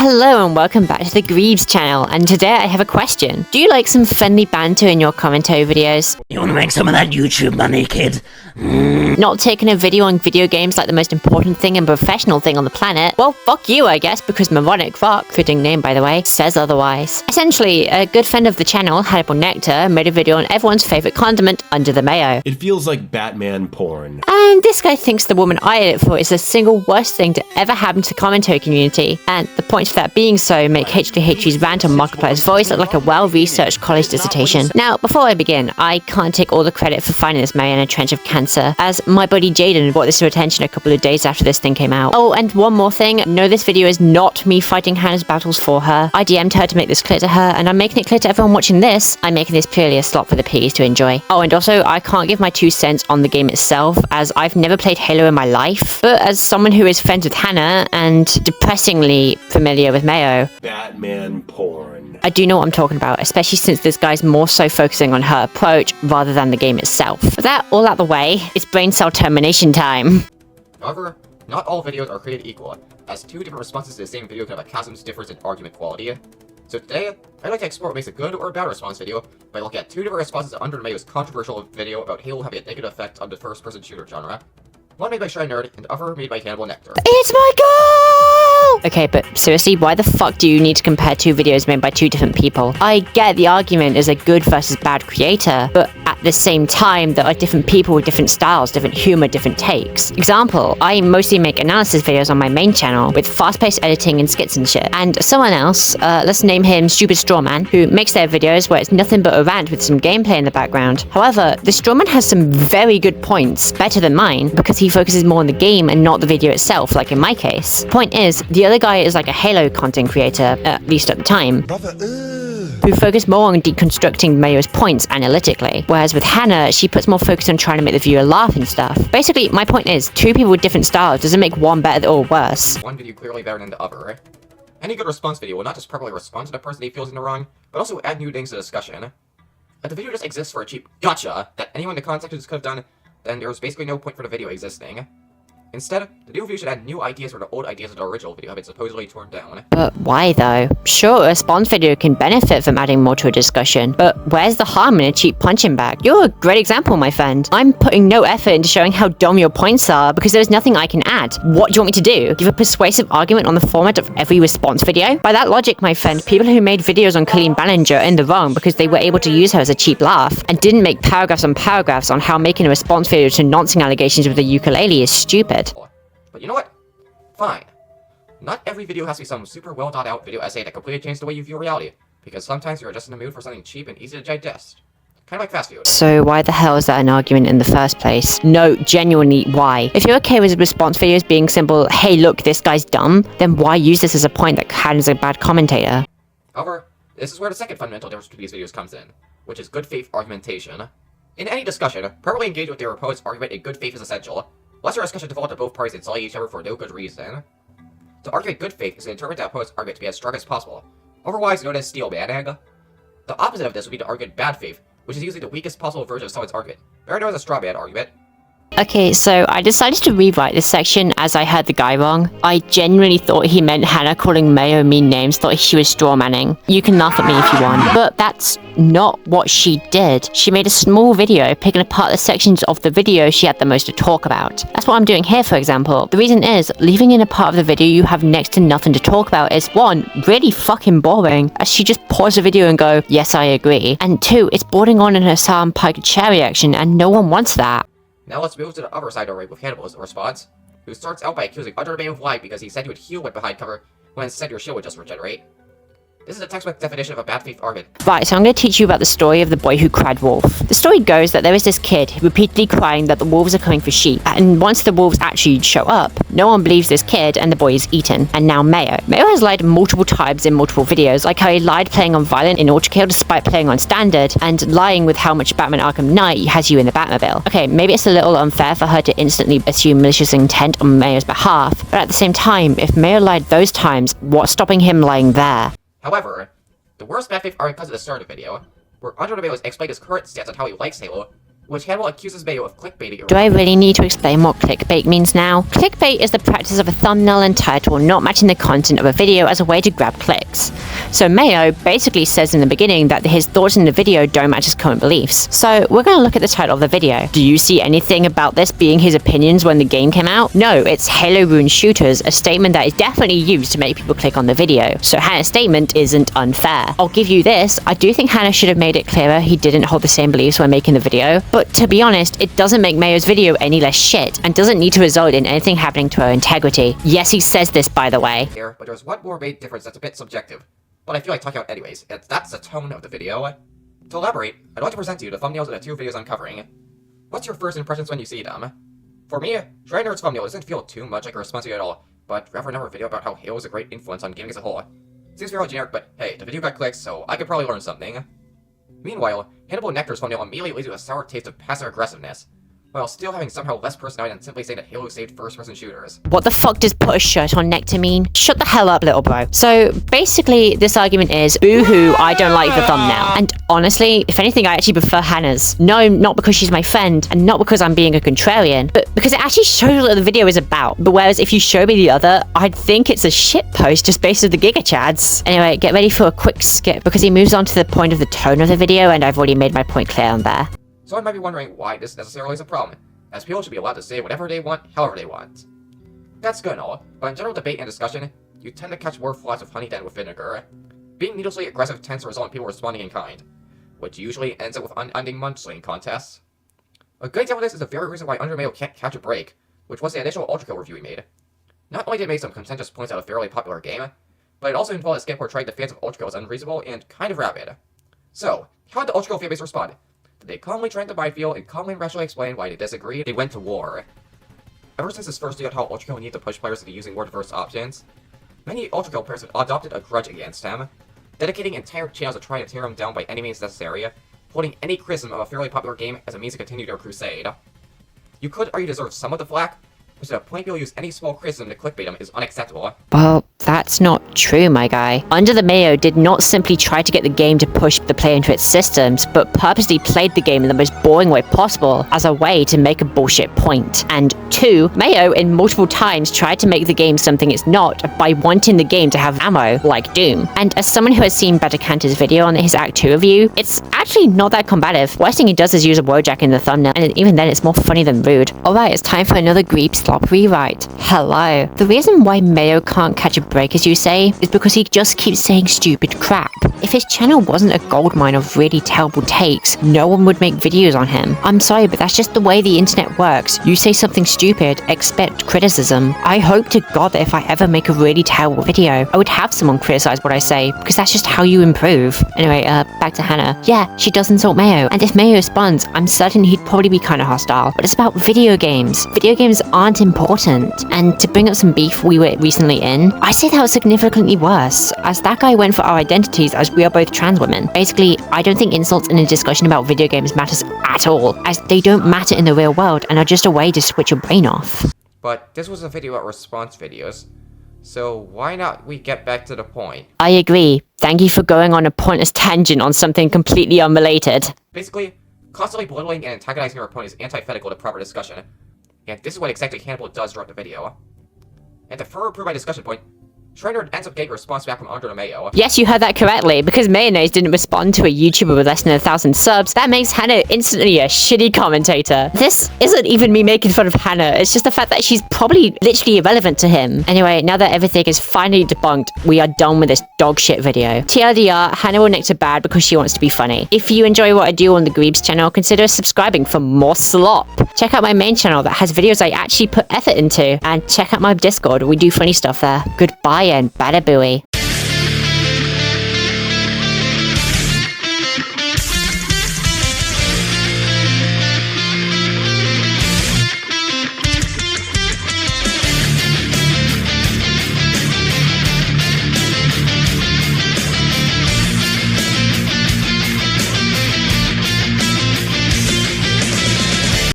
Hello and welcome back to the Greaves channel, and today I have a question. Do you like some friendly banter in your commentary videos? You wanna make some of that YouTube money, kid? Not taking a video on video games like the most important thing and professional thing on the planet? Well, fuck you, I guess, because Moronic Rock, fitting name by the way, says otherwise. Essentially, a good friend of the channel, Hannable Nector, made a video on everyone's favorite condiment, under the mayo. It feels like Batman porn. And this guy thinks the woman I edit for is the single worst thing to ever happen to the commentary community, and the points for that being so make HDHG's rant on Markiplier's voice look like a well-researched college dissertation. Now, before I begin, I can't take all the credit for finding this mayo in a trench of cancer, as my buddy Jaden brought this to attention a couple of days after this thing came out. Oh, and one more thing, no, this video is not me fighting Hannah's battles for her. I DM'd her to make this clear to her, and I'm making it clear to everyone watching this, I'm making this purely a slot for the P's to enjoy. Oh, and also, I can't give my 2 cents on the game itself, as I've never played Halo in my life, but as someone who is friends with Hannah, and depressingly familiar with mayo, Batman porn. I do know what I'm talking about, especially since this guy's more so focusing on her approach rather than the game itself. With that all out the way, it's brain cell termination time. However, not all videos are created equal, as 2 different responses to the same video can have a chasm difference in argument quality. So today, I'd like to explore what makes a good or bad response video by looking at 2 different responses to Under Mayo's controversial video about Halo having a negative effect on the first-person shooter genre. One made by Shy Nerd, and the other made by Hannable Nector. It's my goal! Okay, but seriously, why the fuck do you need to compare 2 videos made by 2 different people? I get the argument as a good versus bad creator, but at the same time, there are different people with different styles, different humor, different takes. Example, I mostly make analysis videos on my main channel with fast-paced editing and skits and shit. And someone else, let's name him Stupid Strawman, who makes their videos where it's nothing but a rant with some gameplay in the background. However, the Strawman has some very good points, better than mine, because he focuses more on the game and not the video itself, like in my case. Point is, the other guy is like a Halo content creator, at least at the time, who focused more on deconstructing Mayo's points analytically, whereas with Hannah, she puts more focus on trying to make the viewer laugh and stuff. Basically, my point is, 2 people with different styles doesn't make one better or worse. One video clearly better than the other. Any good response video will not just properly respond to the person he feels in the wrong, but also add new things to the discussion. If the video just exists for a cheap gotcha that anyone in the comment section could have done, then there was basically no point for the video existing. Instead, the new video should add new ideas for the old ideas of the original video have been supposedly torn down. But why though? Sure, a response video can benefit from adding more to a discussion, but where's the harm in a cheap punching bag? You're a great example, my friend. I'm putting no effort into showing how dumb your points are because there's nothing I can add. What do you want me to do? Give a persuasive argument on the format of every response video? By that logic, my friend, people who made videos on Colleen Ballinger are in the wrong because they were able to use her as a cheap laugh and didn't make paragraphs on paragraphs on how making a response video to nonsense allegations with a ukulele is stupid. But you know what? Fine. Not every video has to be some super well thought out video essay that completely changes the way you view reality, because sometimes you're just in the mood for something cheap and easy to digest. Kind of like fast food. So why the hell is that an argument in the first place? No, genuinely, why? If you're okay with response videos being simple, hey look, this guy's dumb, then why use this as a point that Hannah's a bad commentator? However, this is where the second fundamental difference between these videos comes in, which is good faith argumentation. In any discussion, properly engage with their opponent's argument in good faith is essential. Lest our discussion default to both parties insulting each other for no good reason. To argue in good faith is to interpret the opponent's argument to be as strong as possible, otherwise known as steel manning. The opposite of this would be to argue in bad faith, which is usually the weakest possible version of someone's argument, better known as a straw man argument. Okay, so I decided to rewrite this section as I heard the guy wrong. I genuinely thought he meant Hannah calling Mayo mean names, thought she was straw manning. You can laugh at me if you want, but that's not what she did. She made a small video picking apart the sections of the video she had the most to talk about. That's what I'm doing here, for example. The reason is, leaving in a part of the video you have next to nothing to talk about is 1, really fucking boring, as she just pause the video and go, yes I agree, and 2, it's bordering on in her Sam Pike chair reaction and no one wants that. Now let's move to the other side of the ring with Hannibal's response, who starts out by accusing Under Mayo of lying because he said he would heal when behind cover, when instead your shield would just regenerate. This is a textbook definition of a bad faith argument. Right, so I'm going to teach you about the story of the boy who cried wolf. The story goes that there is this kid repeatedly crying that the wolves are coming for sheep, and once the wolves actually show up, no one believes this kid and the boy is eaten. And now Mayo. Mayo has lied multiple times in multiple videos, like how he lied playing on Violent in Ultra Kill despite playing on Standard, and lying with how much Batman Arkham Knight has you in the Batmobile. Okay, maybe it's a little unfair for her to instantly assume malicious intent on Mayo's behalf, but at the same time, if Mayo lied those times, what's stopping him lying there? However, the worst bad faith argument comes at the start of the video, where Under Mayo explained his current stance on how he likes Halo, which Hannable accuses Mayo of clickbaiting. Do I really need to explain what clickbait means now? Clickbait is the practice of a thumbnail and title not matching the content of a video as a way to grab clicks. So Mayo basically says in the beginning that his thoughts in the video don't match his current beliefs. So we're going to look at the title of the video. Do you see anything about this being his opinions when the game came out? No, it's Halo Rune Shooters, a statement that is definitely used to make people click on the video. So Hannah's statement isn't unfair. I'll give you this, I do think Hannah should have made it clearer he didn't hold the same beliefs when making the video, but to be honest, it doesn't make Mayo's video any less shit, and doesn't need to result in anything happening to her integrity. Yes, he says this, by the way. Here, but there's one more main difference that's a bit subjective, but I feel like talking about anyways, and that's the tone of the video. To elaborate, I'd like to present to you the thumbnails of the two videos I'm covering. What's your first impressions when you see them? For me, Schreiner's thumbnail doesn't feel too much like a response video at all, but rather another video about how Halo is a great influence on gaming as a whole. Seems fairly generic, but hey, the video got clicks, so I could probably learn something. Meanwhile, Hannable and Nector's thumbnail immediately leaves you with a sour taste of passive aggressiveness, while still having somehow less personality than simply saying that Halo saved first-person shooters. What the fuck does put a shirt on Nectar mean? Shut the hell up, little bro. So basically, this argument is, boo-hoo, I don't like the thumbnail. And honestly, if anything, I actually prefer Hannah's. No, not because she's my friend, and not because I'm being a contrarian, but because it actually shows what the video is about. But whereas if you show me the other, I'd think it's a shit post just based on the Giga Chads. Anyway, get ready for a quick skip, because he moves on to the point of the tone of the video, and I've already made my point clear on there. So I might be wondering why this necessarily is a problem, as people should be allowed to say whatever they want, however they want. That's good and all, but in general debate and discussion, you tend to catch more flies with honey than with vinegar. Being needlessly aggressive tends to result in people responding in kind, which usually ends up with unending mudslinging contests. A good example of this is the very reason why Mayo can't catch a break, which was the initial Ultra Kill review he made. Not only did it make some contentious points out of a fairly popular game, but it also involved a skit portrayed the fans of Ultra Kill as unreasonable and kind of rabid. So, how did the Ultra Kill fanbase respond? They calmly drank the minefield and calmly and rationally explained why they disagreed. They went to war. Ever since his first day on how Ultra Kill needed to push players into using more diverse options, many Ultra Kill players adopted a grudge against him, dedicating entire channels to trying to tear him down by any means necessary, holding any criticism of a fairly popular game as a means to continue their crusade. You could argue deserve some of the flack, but to the point people use any small criticism to clickbait him is unacceptable. Well, that's not true, my guy. Under the Mayo did not simply try to get the game to push the player into its systems, but purposely played the game in the most boring way possible as a way to make a bullshit point. And 2, Mayo in multiple times tried to make the game something it's not by wanting the game to have ammo, like Doom. And as someone who has seen Badakanta's video on his Act 2 review, it's actually not that combative. Worst thing he does is use a Wojak in the thumbnail, and even then it's more funny than rude. Alright, it's time for another Greep Slop rewrite. Hello. The reason why Mayo can't catch a break, as you say, is because he just keeps saying stupid crap. If his channel wasn't a goldmine of really terrible takes, no one would make videos on him. I'm sorry, but that's just the way the internet works. You say something stupid, expect criticism. I hope to God that if I ever make a really terrible video, I would have someone criticize what I say, because that's just how you improve. Anyway, back to Hannah. Yeah, she does insult Mayo, and if Mayo responds, I'm certain he'd probably be kind of hostile. But it's about video games. Video games aren't important. And to bring up some beef we were recently in, I say that was significantly worse, as that guy went for our identities as we are both trans women. Basically, I don't think insults in a discussion about video games matters at all, as they don't matter in the real world and are just a way to switch your brain off. But this was a video about response videos, so why not we get back to the point? I agree. Thank you for going on a pointless tangent on something completely unrelated. Basically, constantly belittling and antagonizing your opponent is antithetical to proper discussion, and this is what exactly Hannable does throughout the video. And to further prove my discussion point, Schreiner ends up getting a response back from Under the Mayo. Yes, you heard that correctly. Because Mayonnaise didn't respond to a YouTuber with less than 1,000 subs, that makes Hannah instantly a shitty commentator. This isn't even me making fun of Hannah, it's just the fact that she's probably literally irrelevant to him. Anyway, now that everything is finally debunked, we are done with this dog shit video. TLDR, Hannah will Nectar bad because she wants to be funny. If you enjoy what I do on the Greebs channel, consider subscribing for more slop. Check out my main channel that has videos I actually put effort into, and check out my Discord, we do funny stuff there. Goodbye and bada booey.